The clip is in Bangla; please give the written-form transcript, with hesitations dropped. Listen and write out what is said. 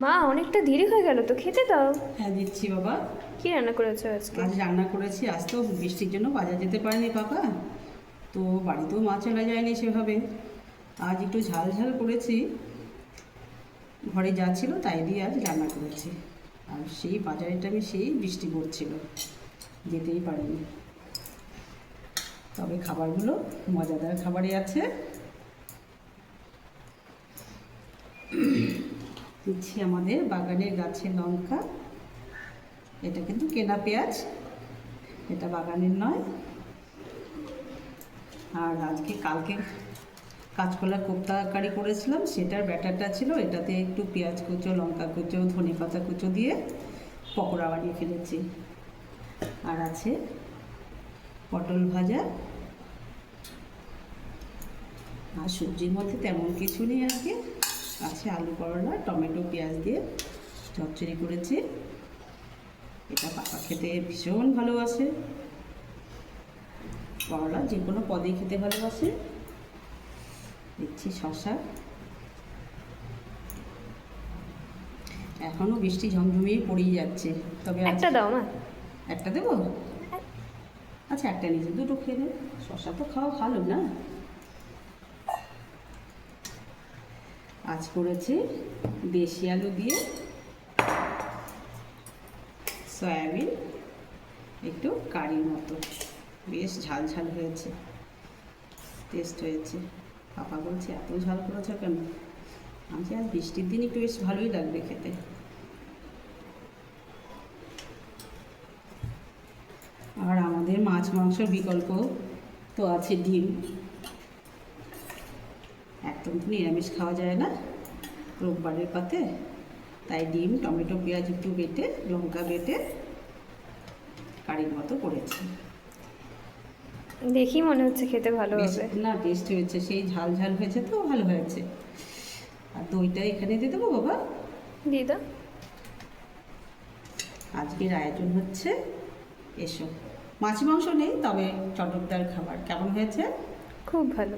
মা অনেকটা দেরি হয়ে গেল তো, খেতে দাও। হ্যাঁ দিচ্ছি বাবা। কি রান্না করেছো আজকে? আজ রান্না করেছি, আজ তো বৃষ্টির জন্য বাজার যেতে পারেনি পাপা, তো বাড়িতেও মা চলে যায়নি সেভাবে। আজ একটু ঝাল ঝাল করেছি, ঘরে যা ছিল তাই দিয়ে আজ রান্না করেছি। আর সেই বাজারের টাইমে সেই বৃষ্টি পড়ছিল, যেতেই পারিনি। তবে খাবারগুলো মজাদার খাবারই আছে। দিচ্ছি আমাদের বাগানের গাছের লঙ্কা। এটা কিন্তু কেনা পেঁয়াজ, এটা বাগানের নয়। আর কালকে কাঁচকলা কোপ্তা কারি করেছিলাম, সেটার ব্যাটারটা ছিল, এটাতে একটু পেঁয়াজ কুচো, লঙ্কা কুচো, ধনে পাতা কুচো দিয়ে পকোড়া বানিয়ে ফেলেছি। আর আছে পটল ভাজা। আর সবজির মধ্যে তেমন কিছু নেই আজকে। আছে আলু করলা, টমেটো, পেঁয়াজ দিয়ে চচ্চড়ি করেছি। এটা পাপা খেতে ভীষণ ভালোবাসে। করলা যে কোনো পদেই খেতে ভালোবাসে। দিচ্ছি শশা। এখনও বৃষ্টি ঝমঝমিয়ে পড়েই যাচ্ছে, তবে একটা দাও মা। একটা দেবো? আচ্ছা একটা নিচে দুটো খেয়ে দেবো, শশা তো খাওয়া ভালো না। আজ করেছি দেশি আলু দিয়ে সয়াবিন, একটু কারির মতো, বেশ ঝাল ঝাল হয়েছে, টেস্ট হয়েছে। পাপা বলছে এত ঝাল করেছ কেন? আমি আজ বৃষ্টির দিন একটু বেশ ভালোই লাগবে খেতে। আর আমাদের মাছ মাংসর বিকল্প তো আছে ডিম। একদম তো নিরামিষ খাওয়া যায় না রোববারের পাতে, তাই ডিম, টমেটো, পেঁয়াজ একটু বেটে, লঙ্কা বেটে কারির মতো করেছি। দেখি মনে হচ্ছে খেতে ভালো হবে। না টেস্ট হয়েছে, সেই ঝাল ঝাল হয়েছে তো ভালো হয়েছে। আর দইটা এখানে দিয়ে দেবো বাবা। দিয়ে দাও। আজকের আয়োজন হচ্ছে এসব, মাছ মাংস নেই, তবে চটকদার খাবার। কেমন হয়েছে? খুব ভালো।